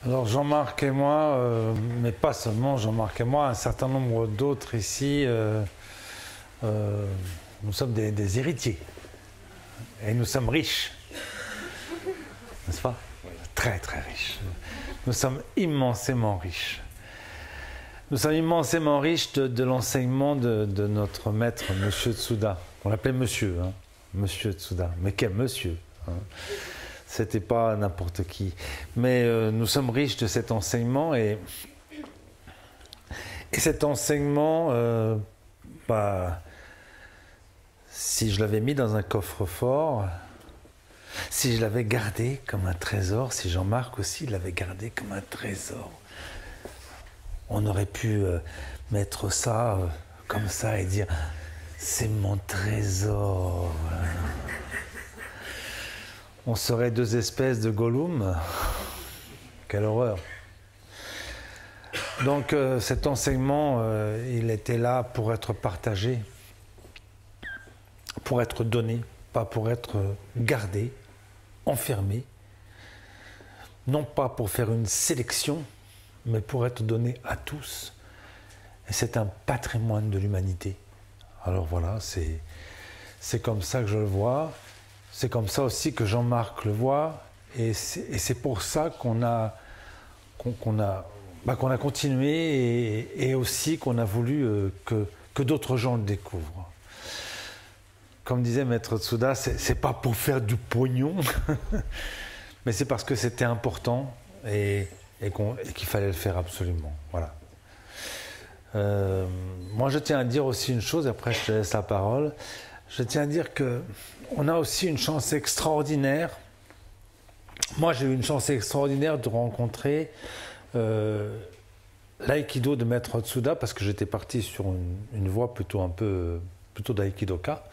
Alors Jean-Marc et moi, mais pas seulement Jean-Marc et moi, un certain nombre d'autres ici, nous sommes des héritiers. Et nous sommes riches. N'est-ce pas? Très très riches. Nous sommes immensément riches. Nous sommes immensément riches de l'enseignement de notre maître, Monsieur Tsuda. On l'appelait Monsieur, hein, Monsieur Tsuda. Mais quel Monsieur, hein. C'était pas n'importe qui. Mais nous sommes riches de cet enseignement et cet enseignement, si je l'avais mis dans un coffre-fort, si je l'avais gardé comme un trésor, si Jean-Marc aussi l'avait gardé comme un trésor, on aurait pu mettre ça comme ça et dire « c'est mon trésor ». On serait deux espèces de Gollum. Quelle horreur. Donc cet enseignement, il était là pour être partagé, pour être donné, pas pour être gardé, enfermé. Non pas pour faire une sélection, mais pour être donné à tous. Et c'est un patrimoine de l'humanité. Alors voilà, c'est comme ça que je le vois. C'est comme ça aussi que Jean-Marc le voit, et c'est pour ça qu'on a continué et aussi qu'on a voulu que d'autres gens le découvrent. Comme disait Maître Tsuda, c'est pas pour faire du pognon, mais c'est parce que c'était important et qu'il fallait le faire absolument. Voilà. Moi, je tiens à dire aussi une chose, après je te laisse la parole. Je tiens à dire qu'on a aussi une chance extraordinaire. Moi, j'ai eu une chance extraordinaire de rencontrer l'aïkido de Maître Tsuda, parce que j'étais parti sur une voie plutôt d'aïkidoka.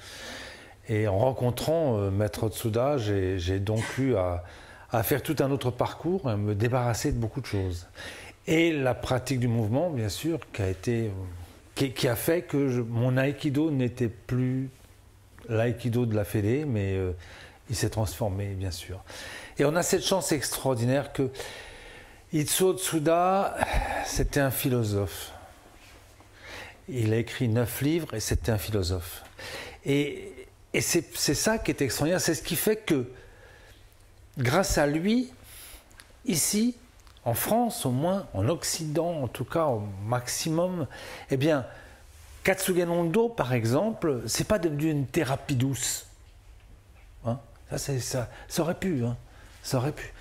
Et en rencontrant Maître Tsuda, j'ai donc eu à faire tout un autre parcours, à me débarrasser de beaucoup de choses. Et la pratique du mouvement, bien sûr, qui a fait que mon aïkido n'était plus l'aïkido de la Fédé, mais il s'est transformé, bien sûr. Et on a cette chance extraordinaire que Itsuo Tsuda, c'était un philosophe. Il a écrit 9 livres et c'était un philosophe. Et c'est ça qui est extraordinaire, c'est ce qui fait que, grâce à lui, ici, en France au moins, en Occident en tout cas au maximum, eh bien, Katsugen Hondo, par exemple, c'est pas devenu une thérapie douce. Hein, ça aurait pu, hein, ça aurait pu.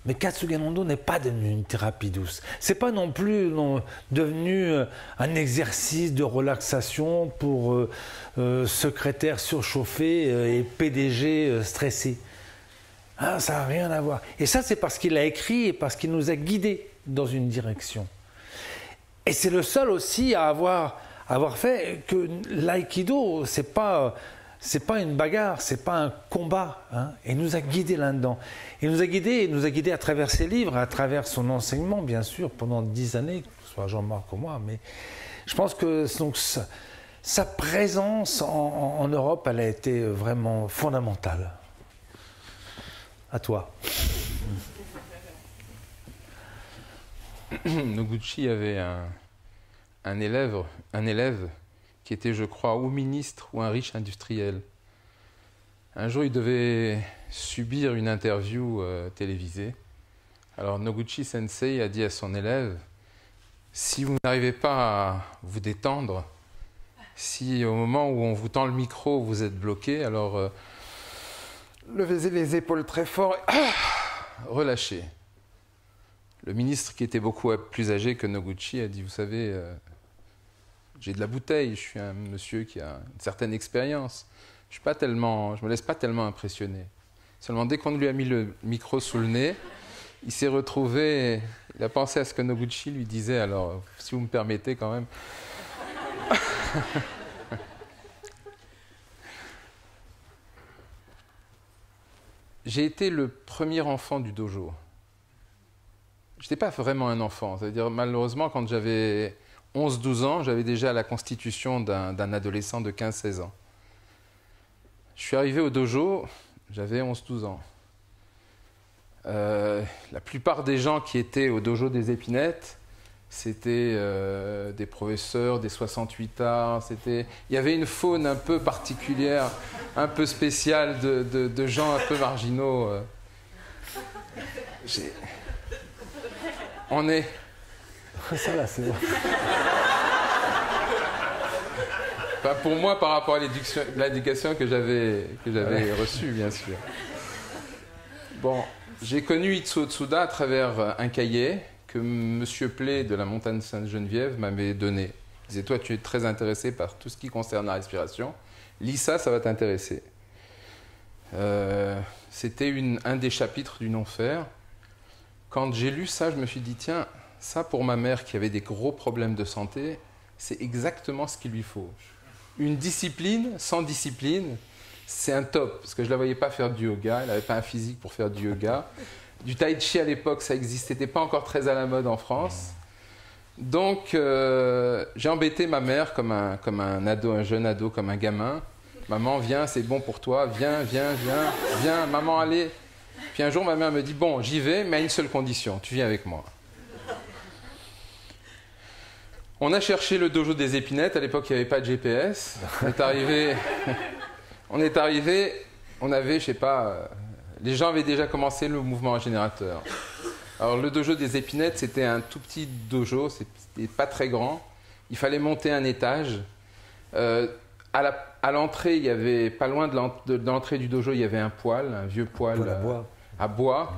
Mais Katsugen Hondo n'est pas devenu une thérapie douce. C'est pas non plus devenu un exercice de relaxation pour secrétaire surchauffé et PDG stressé. Ah, ça n'a rien à voir. Et ça, c'est parce qu'il a écrit et parce qu'il nous a guidés dans une direction. Et c'est le seul aussi à avoir fait que l'aïkido, c'est pas une bagarre, c'est pas un combat, hein. Il nous a guidés là-dedans. Il nous a guidés à travers ses livres, à travers son enseignement, bien sûr, pendant 10 années, que ce soit Jean-Marc ou moi. Mais je pense que donc, sa présence en Europe, elle a été vraiment fondamentale. À toi. Noguchi avait un élève qui était, je crois, ou ministre ou un riche industriel. Un jour, il devait subir une interview télévisée. Alors Noguchi Sensei a dit à son élève, si vous n'arrivez pas à vous détendre, si au moment où on vous tend le micro, vous êtes bloqué, alors levez les épaules très fort et relâchez. Le ministre, qui était beaucoup plus âgé que Noguchi, a dit, vous savez, j'ai de la bouteille, je suis un monsieur qui a une certaine expérience. Je me laisse pas tellement impressionner. Seulement, dès qu'on lui a mis le micro sous le nez, il s'est retrouvé, il a pensé à ce que Noguchi lui disait, alors, si vous me permettez quand même. J'ai été le premier enfant du dojo. Je n'étais pas vraiment un enfant. C'est-à-dire, malheureusement, quand j'avais 11-12 ans, j'avais déjà la constitution d'un adolescent de 15-16 ans. Je suis arrivé au dojo, j'avais 11-12 ans. La plupart des gens qui étaient au dojo des Épinettes, c'était des professeurs, des 68 arts. Il y avait une faune un peu particulière, un peu spéciale de gens un peu marginaux. On est... Ça là, c'est bon. Enfin, pour moi, par rapport à l'éducation que j'avais reçue, bien sûr. Bon, j'ai connu Itsuo Tsuda à travers un cahier que M. Play de la Montagne Sainte-Geneviève m'avait donné. Il disait, toi, tu es très intéressé par tout ce qui concerne la respiration. Lis ça, ça va t'intéresser. C'était un des chapitres du non-faire. Quand j'ai lu ça, je me suis dit, tiens, ça pour ma mère qui avait des gros problèmes de santé, c'est exactement ce qu'il lui faut. Une discipline sans discipline, c'est un top. Parce que je ne la voyais pas faire du yoga, elle n'avait pas un physique pour faire du yoga. Du tai chi à l'époque, ça existait, c'était pas encore très à la mode en France. Donc, j'ai embêté ma mère comme un ado, un jeune ado, comme un gamin. Maman, viens, c'est bon pour toi, viens, maman, allez. Puis un jour, ma mère me dit, bon, j'y vais, mais à une seule condition, tu viens avec moi. On a cherché le dojo des Épinettes, à l'époque, il n'y avait pas de GPS. On est arrivé, on avait, je sais pas, les gens avaient déjà commencé le mouvement régénérateur. Alors, le dojo des Épinettes, c'était un tout petit dojo, c'était pas très grand. Il fallait monter un étage. À l'entrée, il y avait, pas loin de l'entrée du dojo, il y avait un poêle, un vieux poêle à bois.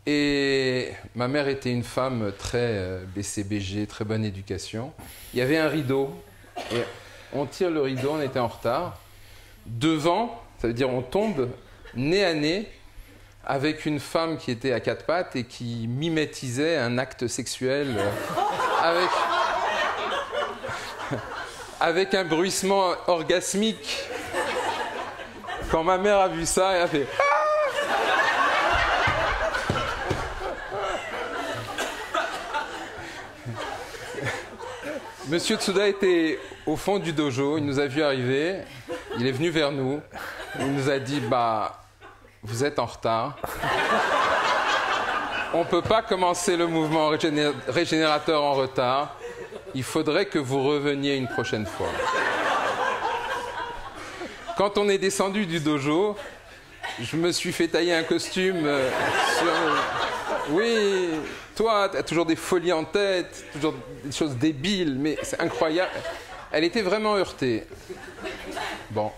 Et ma mère était une femme très BCBG, très bonne éducation. Il y avait un rideau. Et on tire le rideau, on était en retard. Devant, ça veut dire on tombe nez à nez avec une femme qui était à quatre pattes et qui mimétisait un acte sexuel avec un bruissement orgasmique. Quand ma mère a vu ça, elle a fait... Monsieur Tsuda était au fond du dojo, il nous a vu arriver, il est venu vers nous, il nous a dit, bah, vous êtes en retard. On ne peut pas commencer le mouvement régénérateur en retard. Il faudrait que vous reveniez une prochaine fois. Quand on est descendu du dojo, je me suis fait tailler un costume Oui, toi, tu as toujours des folies en tête, toujours des choses débiles, mais c'est incroyable. Elle était vraiment heurtée. Bon.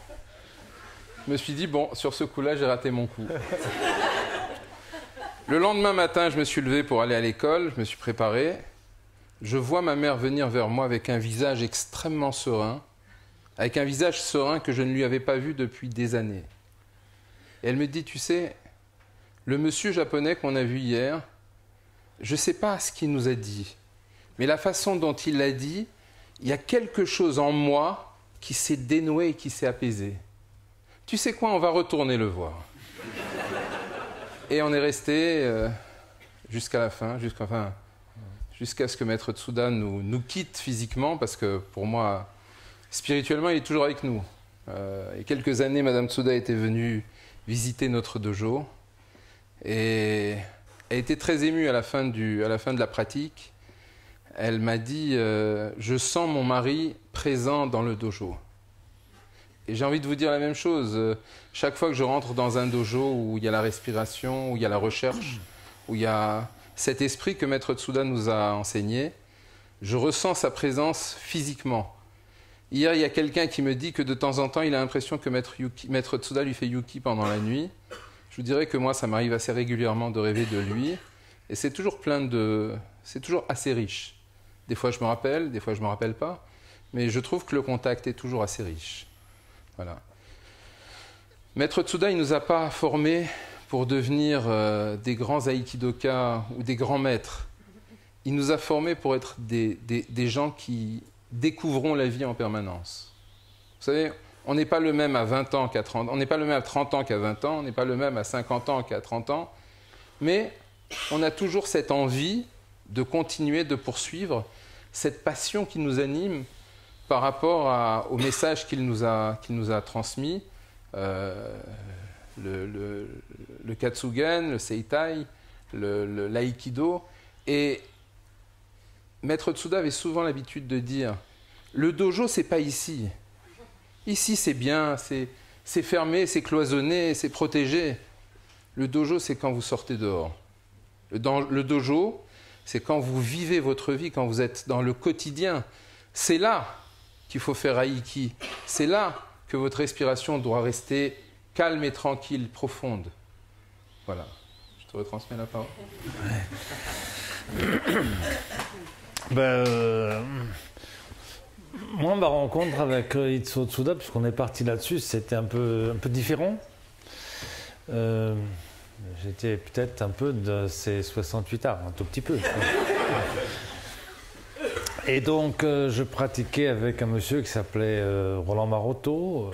Je me suis dit, bon, sur ce coup-là, j'ai raté mon coup. Le lendemain matin, je me suis levé pour aller à l'école, je me suis préparé. Je vois ma mère venir vers moi avec un visage extrêmement serein, avec un visage serein que je ne lui avais pas vu depuis des années. Et elle me dit, tu sais, le monsieur japonais qu'on a vu hier, je ne sais pas ce qu'il nous a dit, mais la façon dont il l'a dit, il y a quelque chose en moi qui s'est dénoué et qui s'est apaisé. Tu sais quoi, on va retourner le voir. Et on est resté jusqu'à la fin, jusqu'à ce que Maître Tsuda nous quitte physiquement, parce que pour moi, spirituellement, il est toujours avec nous. Il y a quelques années, Madame Tsuda était venue visiter notre dojo, et elle était très émue à la fin de la pratique. Elle m'a dit je sens mon mari présent dans le dojo. Et j'ai envie de vous dire la même chose. Chaque fois que je rentre dans un dojo où il y a la respiration, où il y a la recherche, où il y a cet esprit que Maître Tsuda nous a enseigné, je ressens sa présence physiquement. Hier, il y a quelqu'un qui me dit que de temps en temps, il a l'impression que Maître Tsuda lui fait yuki pendant la nuit. Je vous dirais que moi, ça m'arrive assez régulièrement de rêver de lui. Et c'est toujours c'est toujours assez riche. Des fois, je me rappelle, des fois, je ne me rappelle pas. Mais je trouve que le contact est toujours assez riche. Voilà. Maître Tsuda, il ne nous a pas formés pour devenir des grands aïkidoka ou des grands maîtres. Il nous a formés pour être des gens qui découvrons la vie en permanence. Vous savez, on n'est pas le même à 20 ans qu'à 30 ans, on n'est pas le même à 30 ans qu'à 20 ans, on n'est pas le même à 50 ans qu'à 30 ans, mais on a toujours cette envie de continuer, de poursuivre cette passion qui nous anime par rapport au message qu'il nous a transmis. le Katsugen, le Seitai, l'aïkido. Et Maître Tsuda avait souvent l'habitude de dire « Le dojo, c'est pas ici. Ici, c'est bien, c'est fermé, c'est cloisonné, c'est protégé. Le dojo, c'est quand vous sortez dehors. Le dojo, c'est quand vous vivez votre vie, quand vous êtes dans le quotidien. C'est là qu'il faut faire aiki. C'est là que votre respiration doit rester calme et tranquille, profonde. » Voilà. Je te retransmets la parole. Moi, ma rencontre avec Itsuo Tsuda, puisqu'on est parti là-dessus, c'était un peu différent. J'étais peut-être un peu de ces 68 arts, un tout petit peu. Et donc, je pratiquais avec un monsieur qui s'appelait Roland Maroto.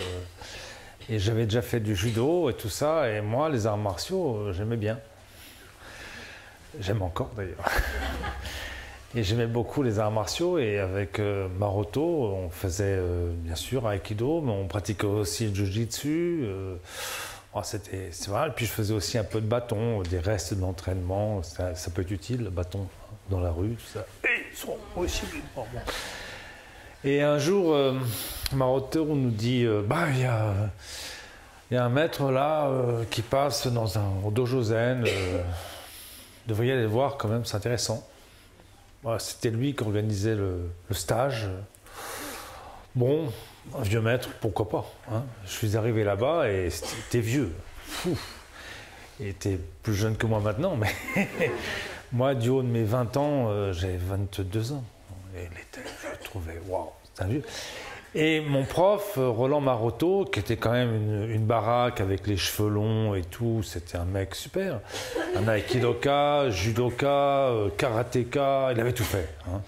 Et j'avais déjà fait du judo et tout ça. Et moi, les arts martiaux, j'aimais bien. J'aime encore d'ailleurs. Et j'aimais beaucoup les arts martiaux. Et avec Maroto, on faisait bien sûr Aikido, mais on pratiquait aussi le Jiu-Jitsu. C'est vrai. Et puis je faisais aussi un peu de bâton, des restes d'entraînement. Ça peut être utile, le bâton dans la rue, tout ça. Et ils sont aussi bon. Et un jour, Maroto nous dit il y a un maître là qui passe au dojo zen. Vous devriez aller le voir quand même, c'est intéressant. Voilà, c'était lui qui organisait le stage. Bon, un vieux maître, pourquoi pas, hein. Je suis arrivé là-bas et c'était vieux. Il était plus jeune que moi maintenant, mais moi, du haut de mes 20 ans, j'avais 22 ans. Et je le trouvais, waouh, c'est un vieux. Et mon prof, Roland Maroto, qui était quand même une baraque avec les cheveux longs et tout, c'était un mec super. Un aikidoka, judoka, karatéka, il avait tout fait, hein.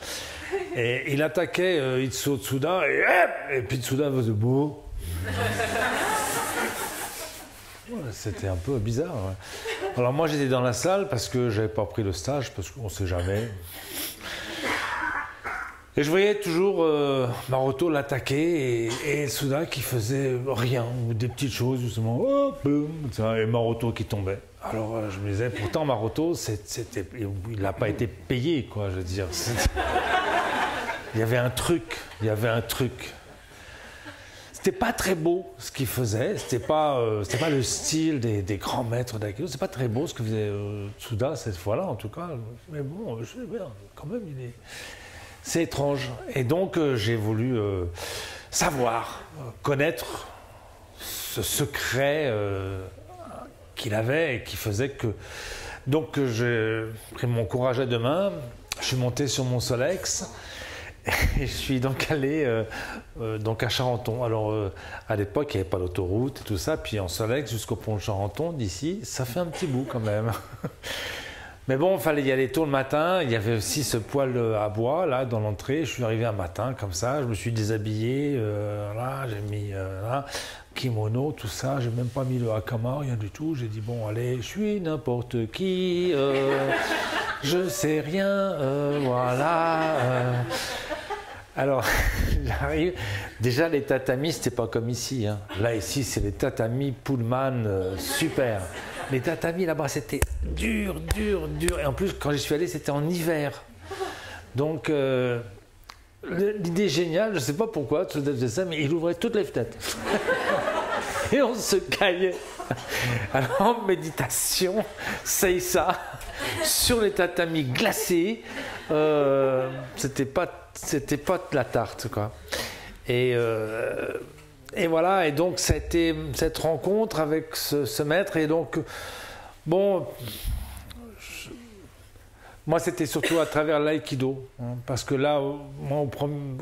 Et il attaquait Itsuo Tsuda et puis Tsuda faisait beau. C'était un peu bizarre. Ouais. Alors moi j'étais dans la salle parce que j'avais pas pris le stage, parce qu'on sait jamais. Et je voyais toujours Maroto l'attaquer et Tsuda qui faisait rien, ou des petites choses justement, oh, boum, et Maroto qui tombait. Alors je me disais, pourtant Maroto, il n'a pas été payé, quoi, je veux dire. Il y avait un truc. C'était pas très beau ce qu'il faisait, c'était pas le style des grands maîtres d'aïkido, c'est pas très beau ce que faisait Tsuda cette fois-là en tout cas. Mais bon, je sais bien, quand même, c'est étrange. Et donc j'ai voulu savoir, connaître ce secret qu'il avait et qui faisait que... Donc j'ai pris mon courage à deux mains, je suis monté sur mon Solex et je suis donc allé à Charenton. Alors à l'époque il n'y avait pas d'autoroute et tout ça, puis en Solex jusqu'au pont de Charenton d'ici, ça fait un petit bout quand même. Mais bon, il fallait y aller tôt le matin. Il y avait aussi ce poêle à bois là dans l'entrée. Je suis arrivé un matin comme ça, je me suis déshabillé, là, j'ai mis kimono, tout ça. J'ai même pas mis le hakama, rien du tout. J'ai dit bon, allez, je suis n'importe qui, je sais rien, voilà. Alors, j'arrive. Déjà, les tatamis, c'était pas comme ici, hein. Là, ici, c'est les tatamis Pullman, super. Les tatamis là-bas, c'était dur. Et en plus, quand j'y suis allé, c'était en hiver. Donc, l'idée géniale, je ne sais pas pourquoi, tout faisait ça, mais il ouvrait toutes les fenêtres. Et on se caillait. Alors, en méditation, c'est ça, sur les tatamis glacés, c'était pas de la tarte, quoi. Et voilà, et donc c'était cette rencontre avec ce maître, et donc, bon, moi c'était surtout à travers l'aïkido, hein, parce que là, moi,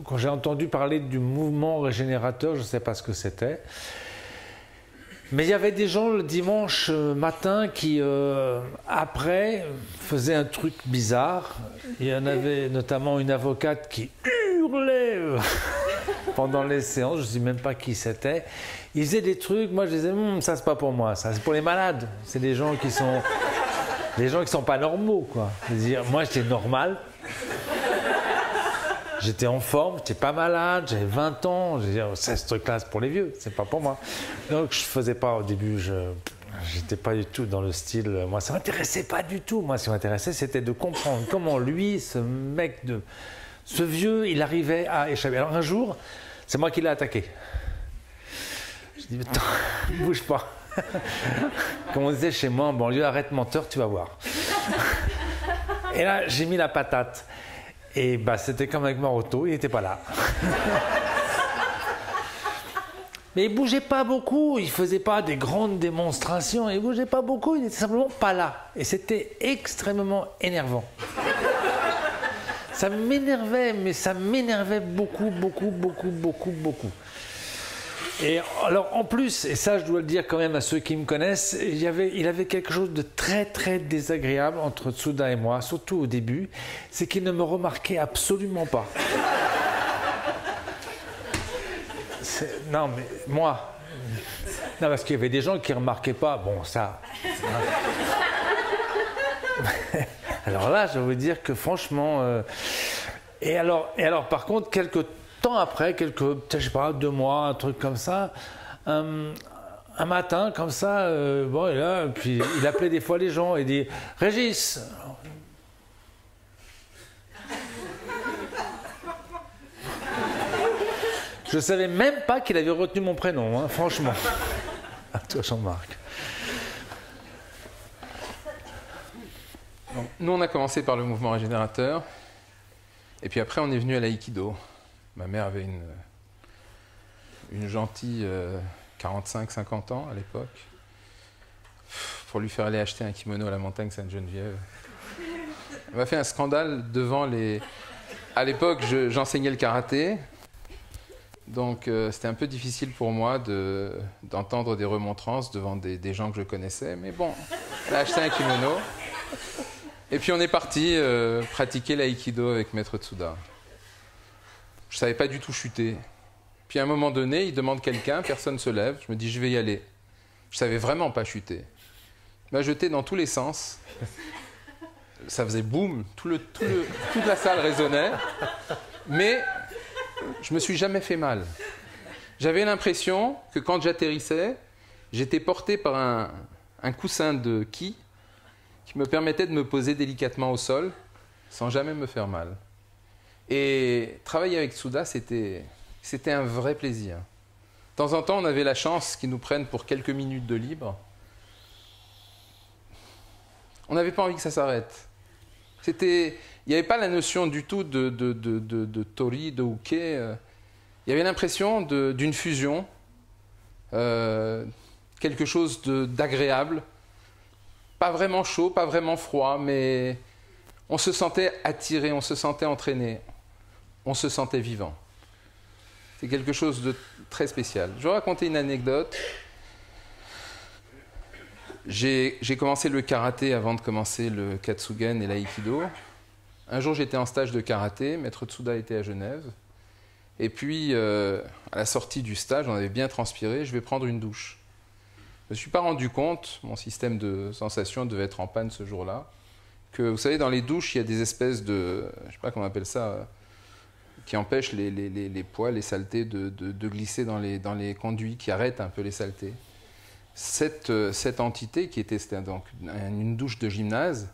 quand j'ai entendu parler du mouvement régénérateur, je ne sais pas ce que c'était, mais il y avait des gens le dimanche matin qui, après, faisaient un truc bizarre. Il y en avait notamment une avocate qui hurlait pendant les séances, je ne sais même pas qui c'était. Ils faisaient des trucs, moi je disais, ça c'est pas pour moi, ça c'est pour les malades. C'est des gens qui sont pas normaux, quoi. C'est-à-dire, moi j'étais normal, j'étais en forme, j'étais pas malade, j'avais 20 ans. Je veux dire, ce truc-là c'est pour les vieux, c'est pas pour moi. Donc je faisais pas au début, j'étais pas du tout dans le style. Moi, ça m'intéressait pas du tout. Moi, ce qui m'intéressait, c'était de comprendre comment lui, ce vieux, il arrivait à échapper. Alors un jour, c'est moi qui l'ai attaqué. Je dis, attends, bouge pas. Comme on disait chez moi en banlieue, arrête menteur, tu vas voir. Et là, j'ai mis la patate. Et bah, c'était comme avec Maroto, il n'était pas là. Mais il bougeait pas beaucoup, il faisait pas des grandes démonstrations, il bougeait pas beaucoup, il était simplement pas là. Et c'était extrêmement énervant. Ça m'énervait, mais ça m'énervait beaucoup. Et alors en plus, et ça je dois le dire quand même à ceux qui me connaissent, il avait quelque chose de très très désagréable entre Tsuda et moi, surtout au début, c'est qu'il ne me remarquait absolument pas. Non mais moi, non parce qu'il y avait des gens qui ne remarquaient pas, bon ça. Alors là, je vais vous dire que franchement, et alors par contre, quelques temps après, je sais pas, 2 mois, un truc comme ça, un matin comme ça, bon, et là, puis il appelait des fois les gens et dit Régis. Je savais même pas qu'il avait retenu mon prénom, hein, franchement. À toi, Jean-Marc. Nous, on a commencé par le mouvement régénérateur, et puis après, on est venu à l'aïkido. Ma mère avait une gentille 45-50 ans à l'époque, pour lui faire aller acheter un kimono à la montagne Sainte-Geneviève. Elle m'a fait un scandale devant les... À l'époque, j'enseignais le karaté, donc c'était un peu difficile pour moi d'entendre des remontrances devant des gens que je connaissais, mais bon, elle a acheté un kimono. Et puis on est parti pratiquer l'aïkido avec Maître Tsuda. Je ne savais pas du tout chuter. Puis à un moment donné, il demande quelqu'un, personne ne se lève, je me dis je vais y aller. Je ne savais vraiment pas chuter. Il m'a jeté dans tous les sens. Ça faisait boum, toute la salle résonnait. Mais je ne me suis jamais fait mal. J'avais l'impression que quand j'atterrissais, j'étais porté par un coussin de ki qui me permettait de me poser délicatement au sol sans jamais me faire mal. Et travailler avec Tsuda, c'était un vrai plaisir. De temps en temps, on avait la chance qu'ils nous prennent pour quelques minutes de libre. On n'avait pas envie que ça s'arrête. Il n'y avait pas la notion du tout de tori, de uke. Il y avait l'impression d'une fusion, quelque chose d'agréable. Pas vraiment chaud, pas vraiment froid, mais on se sentait attiré, on se sentait entraîné, on se sentait vivant. C'est quelque chose de très spécial. Je vais raconter une anecdote. J'ai commencé le karaté avant de commencer le katsugen et l'aïkido. Un jour, j'étais en stage de karaté, Maître Tsuda était à Genève. Et puis, à la sortie du stage, on avait bien transpiré, je vais prendre une douche. Je ne me suis pas rendu compte, mon système de sensation devait être en panne ce jour-là, que vous savez, dans les douches, il y a des espèces de, je ne sais pas comment on appelle ça, qui empêchent les poils, les saletés de glisser dans les conduits, qui arrêtent un peu les saletés. Cette entité, c'était donc une douche de gymnase,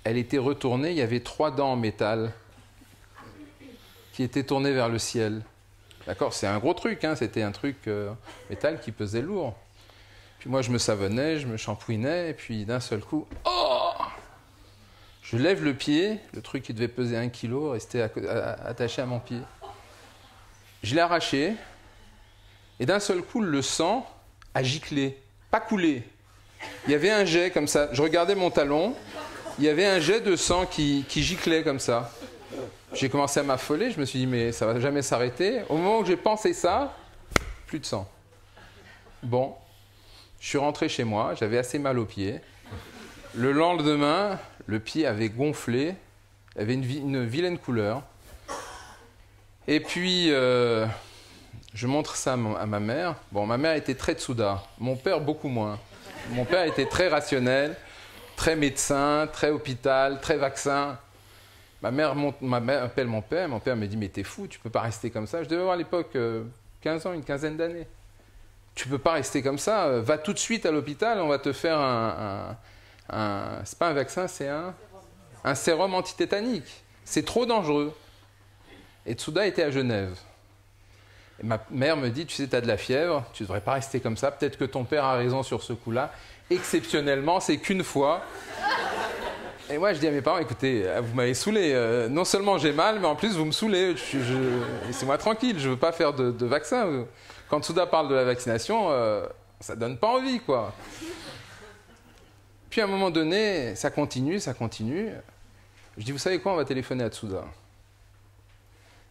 elle était retournée, il y avait 3 dents en métal qui étaient tournées vers le ciel. D'accord, c'est un gros truc, hein, c'était un truc métal qui pesait lourd. Puis moi, je me savonnais, je me shampouinais, et puis d'un seul coup, oh! Je lève le pied, le truc qui devait peser 1 kilo restait attaché à mon pied. Je l'ai arraché, et d'un seul coup, le sang a giclé, pas coulé. Il y avait un jet comme ça. Je regardais mon talon, il y avait un jet de sang qui giclait comme ça. J'ai commencé à m'affoler, je me suis dit, mais ça ne va jamais s'arrêter. Au moment où j'ai pensé ça, plus de sang. Bon. Je suis rentré chez moi, j'avais assez mal au pied. Le lendemain, le pied avait gonflé, il avait une vilaine couleur. Et puis, je montre ça à ma mère. Bon, ma mère était très Tsuda, mon père beaucoup moins. Mon père était très rationnel, très médecin, très hôpital, très vaccin. Ma mère appelle mon père me dit « Mais t'es fou, tu peux pas rester comme ça ». Je devais avoir à l'époque 15 ans, une quinzaine d'années. tu peux pas rester comme ça, va tout de suite à l'hôpital, on va te faire c'est pas un vaccin, c'est un sérum antitétanique. C'est trop dangereux. Et Tsuda était à Genève. Et ma mère me dit, tu sais, tu as de la fièvre, tu ne devrais pas rester comme ça, peut-être que ton père a raison sur ce coup-là. Exceptionnellement, c'est qu'une fois. Et moi, je dis à mes parents, écoutez, vous m'avez saoulé. Non seulement j'ai mal, mais en plus, vous me saoulez. Laissez-moi tranquille, je ne veux pas faire de vaccin. Quand Tsuda parle de la vaccination, ça ne donne pas envie, quoi. Puis à un moment donné, ça continue. Je dis, vous savez quoi, on va téléphoner à Tsuda.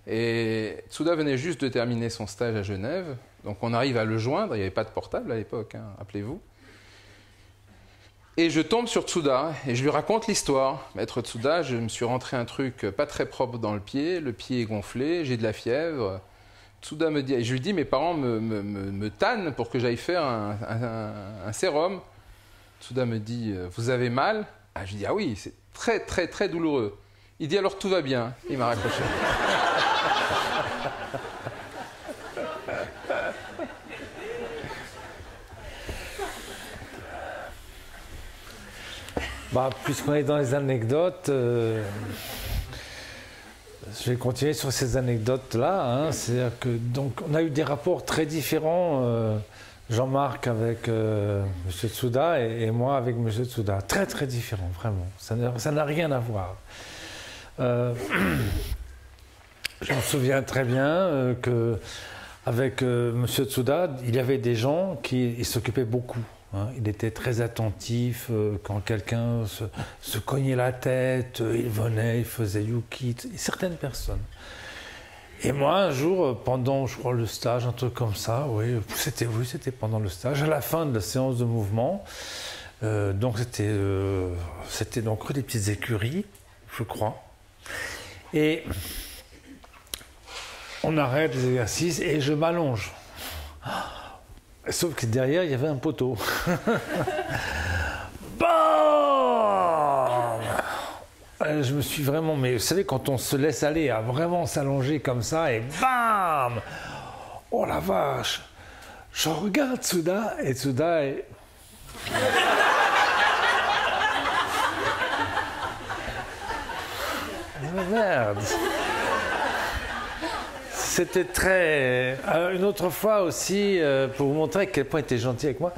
Et Tsuda venait juste de terminer son stage à Genève. Donc on arrive à le joindre, il n'y avait pas de portable à l'époque, hein, rappelez-vous. Et je tombe sur Tsuda et je lui raconte l'histoire. Maître Tsuda, je me suis rentré un truc pas très propre dans le pied est gonflé, j'ai de la fièvre. Tsuda me dit, et je lui dis, mes parents me tannent pour que j'aille faire un sérum. Tsuda me dit, vous avez mal? Je lui dis, ah oui, c'est très très très douloureux. Il dit, alors tout va bien. Il m'a raccroché. Puisqu'on est dans les anecdotes, je vais continuer sur ces anecdotes-là. Hein. C'est-à-dire que donc on a eu des rapports très différents. Jean-Marc avec M. Tsuda et moi avec M. Tsuda. Très très différents, vraiment. Ça n'a rien à voir. Je me souviens très bien qu'avec M. Tsuda, il y avait des gens qui s'occupaient beaucoup. Hein. Il était très attentif. Quand quelqu'un se cognait la tête, il venait, il faisait yuki. Certaines personnes. Et moi, un jour, pendant, je crois, le stage, un truc comme ça, c'était pendant le stage, à la fin de la séance de mouvement. Donc c'était donc rue des Petites Écuries, je crois. Et on arrête les exercices et je m'allonge. Sauf que derrière, il y avait un poteau. Bam! Je me suis vraiment... Mais vous savez, quand on se laisse aller à vraiment s'allonger comme ça, et bam! Oh la vache! Je regarde Tsuda, et Tsuda est... Merde! C'était très... une autre fois aussi, pour vous montrer à quel point il était gentil avec moi,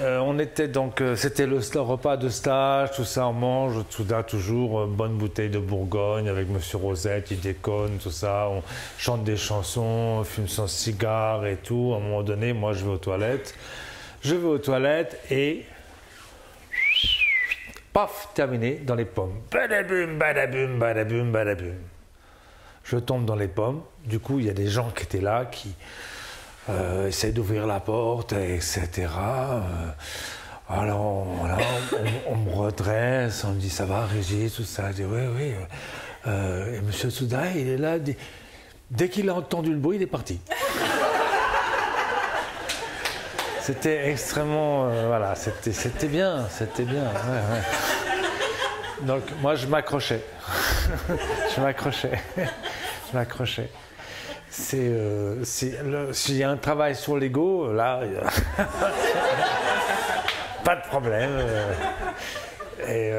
on était donc... c'était le repas de stage, tout ça, on mange, Tsuda toujours, bonne bouteille de Bourgogne avec Monsieur Rosette, il déconne, tout ça, on chante des chansons, on fume son cigare et tout. À un moment donné, moi je vais aux toilettes. Je vais aux toilettes et... Paf, terminé, dans les pommes. Badaboum, badaboum, badaboum, badaboum. Je tombe dans les pommes. Du coup, il y a des gens qui étaient là, qui essaient d'ouvrir la porte, etc. Alors, voilà, on me redresse, on me dit, ça va, Régis, tout ça. Je dis, oui. Et M. Tsuda, il est là. Dès qu'il a entendu le bruit, il est parti. C'était extrêmement... voilà, c'était bien. Ouais. Donc, moi, je m'accrochais. Je m'accrochais. S'il y a un travail sur l'ego, là, pas de problème. Et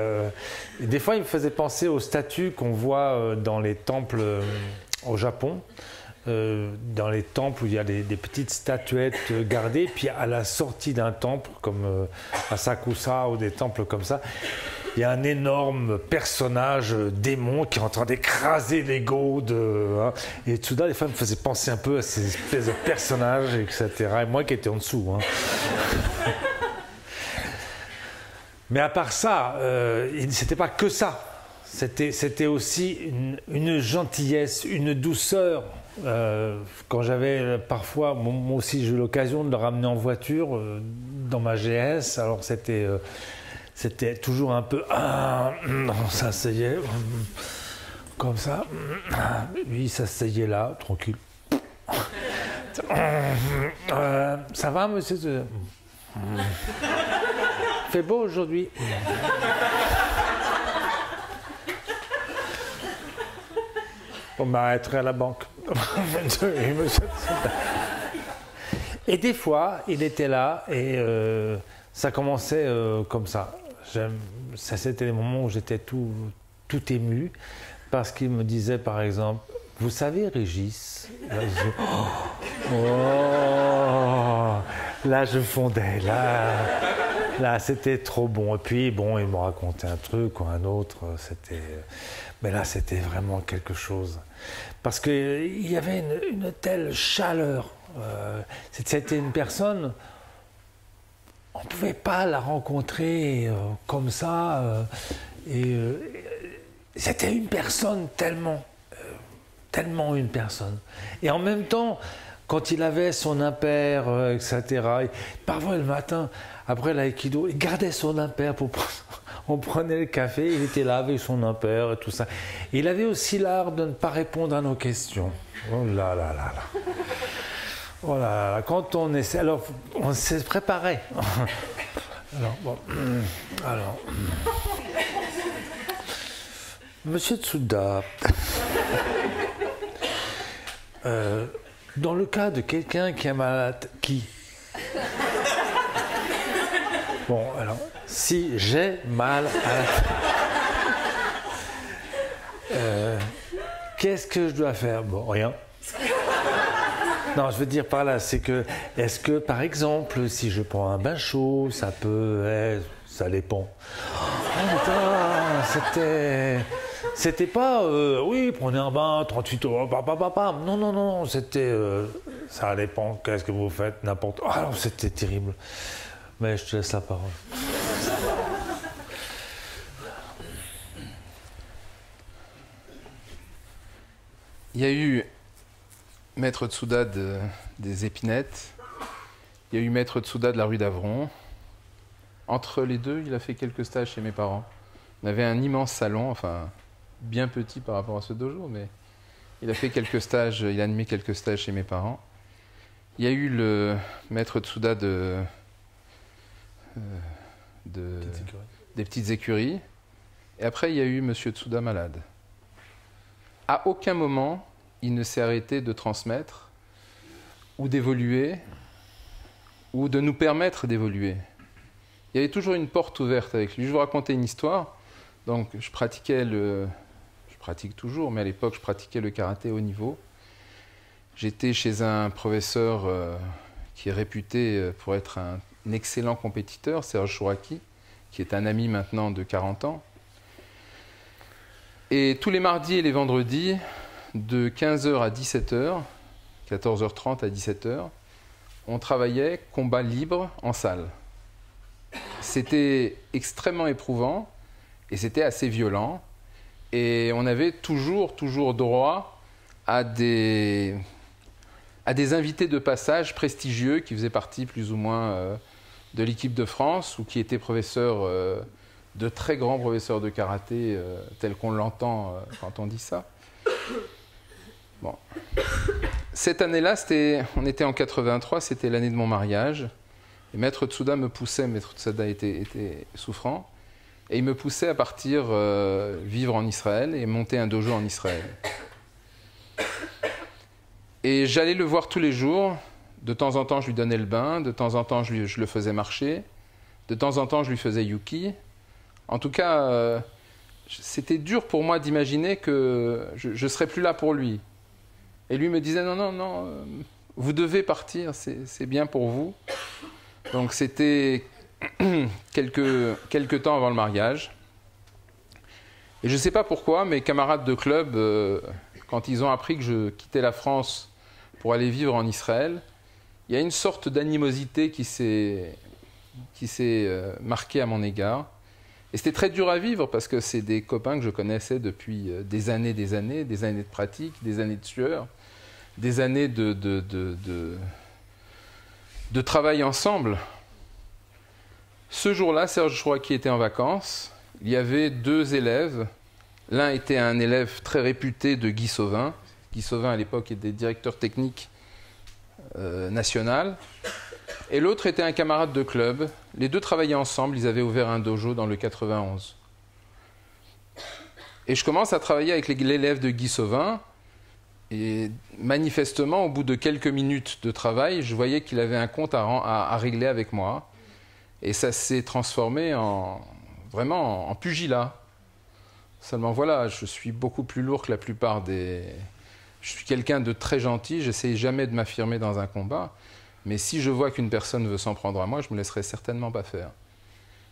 des fois, il me faisait penser aux statues qu'on voit dans les temples au Japon. Dans les temples où il y a des petites statuettes gardées, puis à la sortie d'un temple, comme Asakusa ou des temples comme ça, il y a un énorme personnage démon qui est en train d'écraser l'ego de... Et Tsuda, des fois, me faisait penser un peu à ces espèces de personnages, etc. Et moi qui étais en dessous. Hein. Mais à part ça, c'était pas que ça. C'était aussi une gentillesse, une douceur. Quand j'avais parfois, moi aussi j'ai eu l'occasion de le ramener en voiture dans ma GS, alors c'était toujours un peu, on s'asseyait comme ça, lui il s'asseyait là, tranquille. Ça va monsieur? Fait beau aujourd'hui? On m'arrêterait à la banque. Et des fois, il était là et ça commençait comme ça. Ça, c'était les moments où j'étais tout ému parce qu'il me disait, par exemple, vous savez, Régis, là, je fondais, là, c'était trop bon. Et puis, bon, il me racontait un truc ou un autre, mais là, c'était vraiment quelque chose. Parce qu'il y avait une telle chaleur. C'était une personne, on ne pouvait pas la rencontrer comme ça. C'était une personne tellement une personne. Et en même temps, quand il avait son impair, etc., parfois le matin, après l'aïkido, il gardait son impair pour prendre. On prenait le café, il était là avec son impair et tout ça. Il avait aussi l'art de ne pas répondre à nos questions. Oh là là là là. Oh là là, quand on essaie, alors on s'est préparé. Alors, bon, alors, Monsieur Tsuda, dans le cas de quelqu'un qui est malade, bon, alors, si j'ai mal à la tête, qu'est-ce que je dois faire? Bon, rien. Non, je veux dire par là, c'est que, est-ce que, par exemple, si je prends un bain chaud, ça peut... ça dépend. Oh putain, c'était pas, oui, prenez un bain, 38 euros, non, non, non, c'était, ça dépend, qu'est-ce que vous faites, n'importe... Ah non, c'était terrible. Mais je te laisse la parole. Il y a eu Maître Tsuda des Épinettes, il y a eu Maître Tsuda de la rue d'Avron. Entre les deux, il a fait quelques stages chez mes parents. On avait un immense salon, enfin bien petit par rapport à ce dojo, mais il a fait quelques stages, il a animé quelques stages chez mes parents. Il y a eu le Maître Tsuda des petites écuries. Et après, il y a eu Monsieur Tsuda malade. À aucun moment, il ne s'est arrêté de transmettre ou d'évoluer ou de nous permettre d'évoluer. Il y avait toujours une porte ouverte avec lui. Je vais vous raconter une histoire. Donc, je pratique toujours, mais à l'époque, je pratiquais le karaté haut niveau. J'étais chez un professeur qui est réputé pour être un excellent compétiteur, Serge Chouraki, qui est un ami maintenant de 40 ans. Et tous les mardis et les vendredis, de 15h à 17h, 14h30 à 17h, on travaillait combat libre en salle. C'était extrêmement éprouvant et c'était assez violent. Et on avait toujours droit à des invités de passage prestigieux qui faisaient partie plus ou moins de l'équipe de France ou qui étaient professeurs, de très grands professeurs de karaté, tels qu'on l'entend quand on dit ça. Bon. Cette année-là, on était en 83, c'était l'année de mon mariage. Et Maître Tsuda me poussait, Maître Tsuda était souffrant, et il me poussait à partir vivre en Israël et monter un dojo en Israël. Et j'allais le voir tous les jours. De temps en temps, je lui donnais le bain, de temps en temps, je le faisais marcher, de temps en temps, je lui faisais yuki. En tout cas, c'était dur pour moi d'imaginer que je ne serais plus là pour lui. Et lui me disait, non, vous devez partir, c'est bien pour vous. Donc c'était quelques temps avant le mariage. Et je ne sais pas pourquoi, mes camarades de club, quand ils ont appris que je quittais la France pour aller vivre en Israël, il y a une sorte d'animosité qui s'est marquée à mon égard. Et c'était très dur à vivre parce que c'est des copains que je connaissais depuis des années de pratique, des années de sueur, des années de travail ensemble. Ce jour-là, Serge Chouraki était en vacances. Il y avait deux élèves. L'un était un élève très réputé de Guy Sauvin. Guy Sauvin, à l'époque, était directeur technique national. Et l'autre était un camarade de club. Les deux travaillaient ensemble. Ils avaient ouvert un dojo dans le 91. Et je commence à travailler avec l'élève de Guy Sauvin. Et manifestement, au bout de quelques minutes de travail, je voyais qu'il avait un compte à régler avec moi. Et ça s'est transformé vraiment en pugilat. Seulement voilà, je suis beaucoup plus lourd que la plupart des... Je suis quelqu'un de très gentil, j'essaie jamais de m'affirmer dans un combat. Mais si je vois qu'une personne veut s'en prendre à moi, je ne me laisserai certainement pas faire.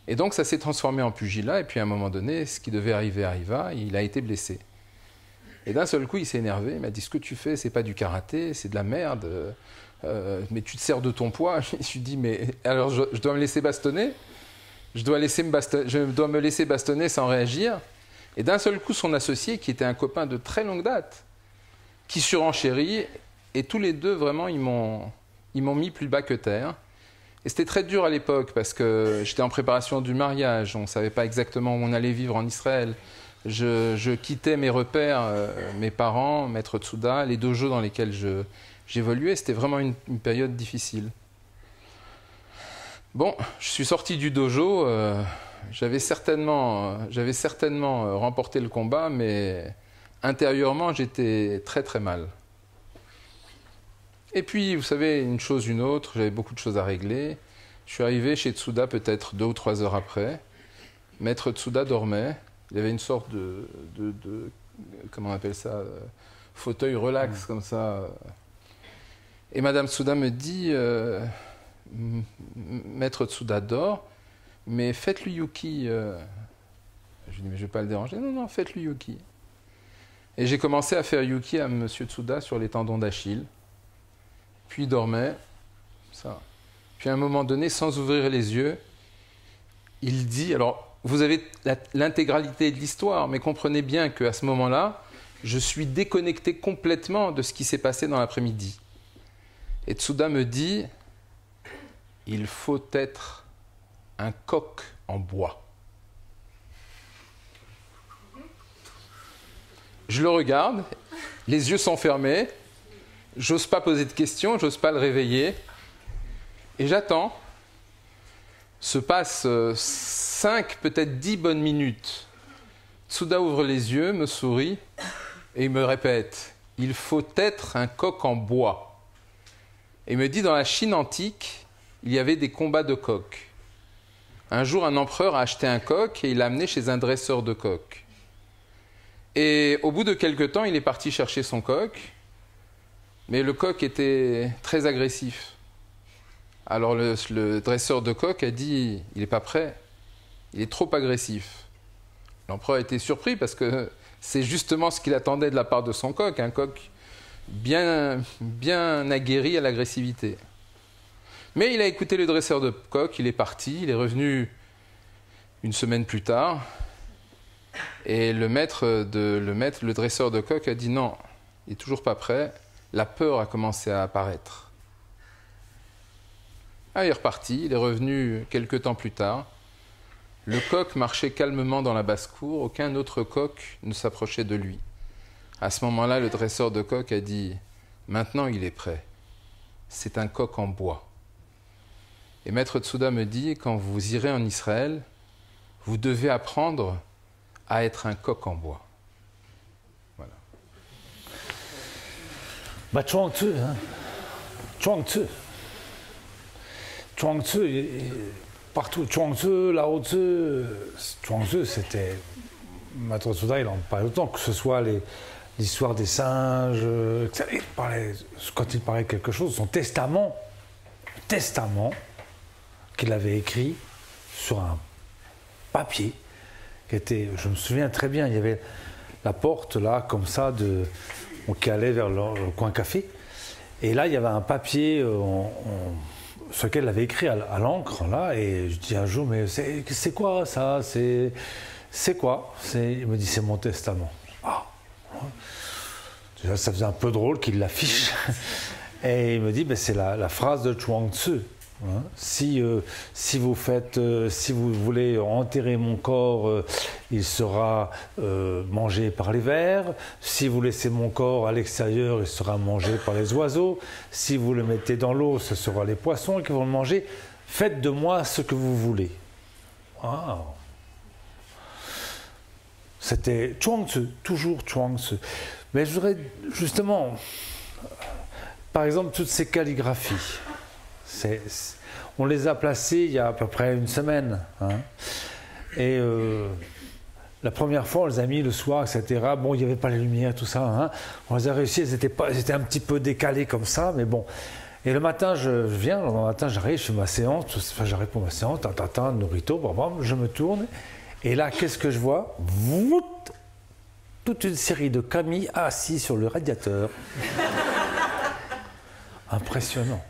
Et donc ça s'est transformé en pugilat. Et puis à un moment donné, ce qui devait arriver arriva, il a été blessé. Et d'un seul coup, il s'est énervé, il m'a dit « Ce que tu fais, c'est pas du karaté, c'est de la merde. Mais tu te sers de ton poids. » Je me suis dit « Mais alors je dois me laisser bastonner ? Je dois me laisser bastonner sans réagir ?» Et d'un seul coup, son associé, qui était un copain de très longue date, qui surenchérit, et tous les deux, vraiment, ils m'ont mis plus bas que terre. Et c'était très dur à l'époque, parce que j'étais en préparation du mariage, on ne savait pas exactement où on allait vivre en Israël. Je quittais mes repères, mes parents, Maître Tsuda, les dojos dans lesquels j'évoluais. C'était vraiment une période difficile. Bon, je suis sorti du dojo. J'avais certainement remporté le combat, mais intérieurement, j'étais très très mal. Et puis, vous savez, une chose, une autre, j'avais beaucoup de choses à régler. Je suis arrivé chez Tsuda peut-être 2 ou 3 heures après. Maître Tsuda dormait. Il y avait une sorte de comment on appelle ça, fauteuil relax comme ça. Et Madame Tsuda me dit, Maître Tsuda dort, mais faites-lui Yuki. Je lui dis, mais je ne vais pas le déranger. Non, non, faites-lui Yuki. Et j'ai commencé à faire Yuki à Monsieur Tsuda sur les tendons d'Achille. Puis il dormait, ça. Puis à un moment donné, sans ouvrir les yeux, il dit, alors vous avez l'intégralité de l'histoire, mais comprenez bien qu'à ce moment-là, je suis déconnecté complètement de ce qui s'est passé dans l'après-midi. Et Tsuda me dit, il faut être un coq en bois. Je le regarde, les yeux sont fermés, j'ose pas poser de questions, j'ose pas le réveiller, et j'attends. Se passe 5, peut-être 10 bonnes minutes. Tsuda ouvre les yeux, me sourit, et il me répète, il faut être un coq en bois. Et il me dit, dans la Chine antique, il y avait des combats de coqs. Un jour, un empereur a acheté un coq et il l'a amené chez un dresseur de coqs. Et au bout de quelque temps, il est parti chercher son coq, mais le coq était très agressif. Alors le dresseur de coq a dit, il n'est pas prêt, il est trop agressif. L'empereur a été surpris parce que c'est justement ce qu'il attendait de la part de son coq, un coq bien aguerri à l'agressivité. Mais il a écouté le dresseur de coq, il est parti, il est revenu une semaine plus tard, et le dresseur de coq a dit non, il n'est toujours pas prêt, la peur a commencé à apparaître. Ah, il est reparti, il est revenu quelque temps plus tard. Le coq marchait calmement dans la basse-cour, aucun autre coq ne s'approchait de lui. À ce moment-là, le dresseur de coq a dit « Maintenant, il est prêt. C'est un coq en bois. » Et Maître Tsuda me dit « Quand vous irez en Israël, vous devez apprendre à être un coq en bois. » Voilà. Bah, Chuang Tzu, hein. Chuang Tzu. Chuang Tzu, partout. Chuang Tzu, Lao Tzu. Chuang Tzu, c'était. Maître Tsuda, il en parlait autant, que ce soit l'histoire des singes, quand il parlait quelque chose, son testament qu'il avait écrit sur un papier, qui était, je me souviens très bien, il y avait la porte là, comme ça, qui allait vers le coin café, et là il y avait un papier sur lequel il avait écrit à l'encre, là, et je dis un jour, mais c'est quoi ça, c'est quoi? Il me dit, c'est mon testament. Ah. Déjà, ça faisait un peu drôle qu'il l'affiche. Et il me dit, ben, c'est la phrase de Chuang Tzu. Hein. Si vous voulez enterrer mon corps, il sera mangé par les vers. Si vous laissez mon corps à l'extérieur, il sera mangé par les oiseaux. Si vous le mettez dans l'eau, ce sera les poissons qui vont le manger. Faites de moi ce que vous voulez. Wow. C'était Chuang Tzu, toujours Chuang Tzu. Mais je voudrais justement, par exemple, toutes ces calligraphies, on les a placées il y a à peu près une semaine. Hein. Et la première fois, on les a mis le soir, etc. Bon, il n'y avait pas la lumière, tout ça. Hein. On les a réussi, elles étaient un petit peu décalées comme ça, mais bon. Et le matin, je viens, le matin, j'arrive, je fais ma séance, enfin, j'arrive pour ma séance, Norito, je me tourne. Et là, qu'est-ce que je vois? Toute une série de camis assis sur le radiateur. Impressionnant.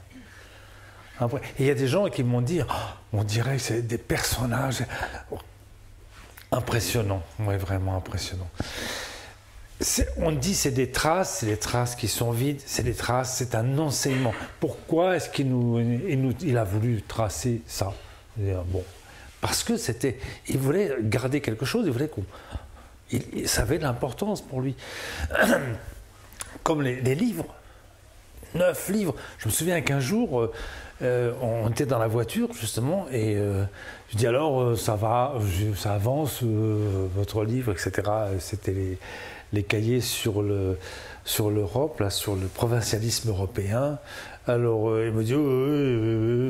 Et il y a des gens qui m'ont dit, oh, on dirait que c'est des personnages. Impressionnant, oui, vraiment impressionnant. On dit c'est des traces qui sont vides, c'est des traces, c'est un enseignement. Pourquoi est-ce il a voulu tracer ça? Bon, parce que il voulait garder quelque chose, il voulait ça avait de l'importance pour lui. Comme les livres, 9 livres. Je me souviens qu'un jour, on était dans la voiture justement et je dis alors ça va, ça avance votre livre, etc. C'était les cahiers sur l'Europe, là, sur le provincialisme européen. Alors il me dit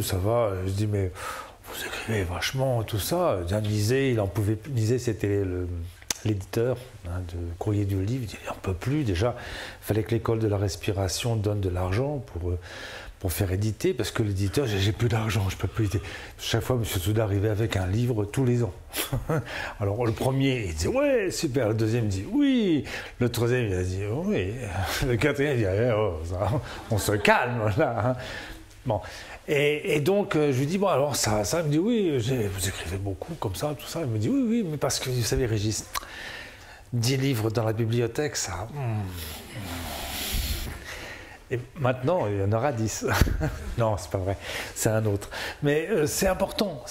ça va. Je dis mais vous écrivez vachement tout ça. Lisez, Lisez, c'était l'éditeur de Courrier du Livre. Il dit on peut plus déjà. Il fallait que l'école de la respiration donne de l'argent pour faire éditer, parce que l'éditeur, j'ai plus d'argent, je peux plus éditer. Chaque fois, M. Souda arrivait avec un livre tous les ans. Alors le premier, il dit ouais, super. Le deuxième, il dit oui. Le troisième, il a dit oui. Le quatrième, il dit on se calme là. Hein. Bon. Et donc, je lui dis bon, alors ça, il me dit oui, vous écrivez beaucoup comme ça, tout ça. Il me dit oui, mais parce que vous savez, Régis, 10 livres dans la bibliothèque, ça. Et maintenant, il y en aura 10. Non, c'est pas vrai, c'est un autre. Mais c'est important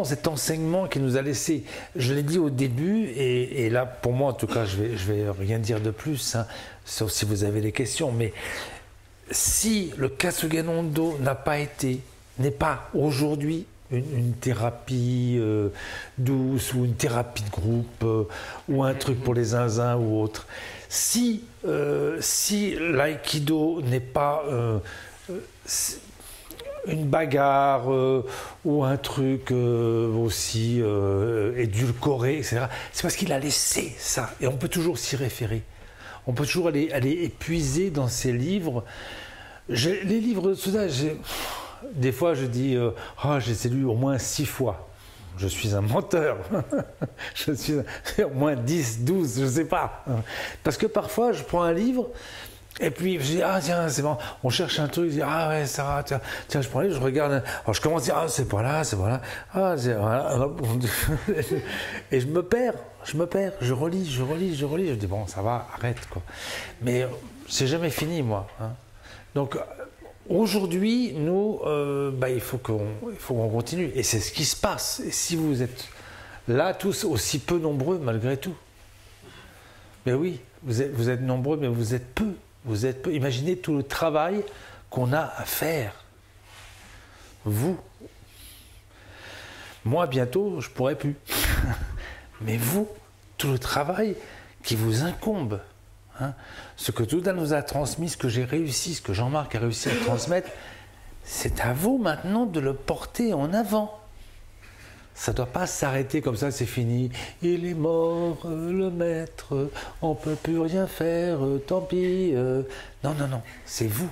cet enseignement qu'il nous a laissé. Je l'ai dit au début, et là, pour moi, en tout cas, je vais rien dire de plus, hein, sauf si vous avez des questions. Mais si le Kasugen Hondo n'est pas aujourd'hui une thérapie douce ou une thérapie de groupe ou un truc pour les zinzins ou autre, si l'aïkido n'est pas une bagarre ou un truc aussi édulcoré, etc., c'est parce qu'il a laissé ça. Et on peut toujours s'y référer. On peut toujours aller épuiser dans ses livres. Les livres de Souda, des fois je dis je les ai lus au moins 6 fois. Je suis un menteur. Je suis au moins 10, 12, je ne sais pas. Parce que parfois, je prends un livre et puis je dis tiens, c'est bon. On cherche un truc, je dis ouais, ça va, tiens, je prends un livre, je regarde. Alors je commence à dire c'est pas là, c'est pas là. Voilà. Et je me perds. Je relis. Je dis bon, ça va, arrête quoi. Mais c'est jamais fini, moi. Hein. Donc aujourd'hui, nous, il faut qu'on continue. Et c'est ce qui se passe. Et si vous êtes là, tous aussi peu nombreux, malgré tout. Mais oui, vous êtes nombreux, mais vous êtes peu. Imaginez tout le travail qu'on a à faire. Vous. Moi, bientôt, je ne pourrai plus. Mais vous, tout le travail qui vous incombe. Hein, ce que Souda nous a transmis, ce que j'ai réussi, ce que Jean-Marc a réussi à transmettre, c'est à vous maintenant de le porter en avant. Ça ne doit pas s'arrêter comme ça, c'est fini. Il est mort, le maître, on ne peut plus rien faire, tant pis. Non, c'est vous.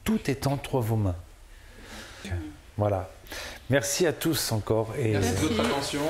Tout est entre vos mains. Voilà. Merci à tous encore. Et merci de votre attention.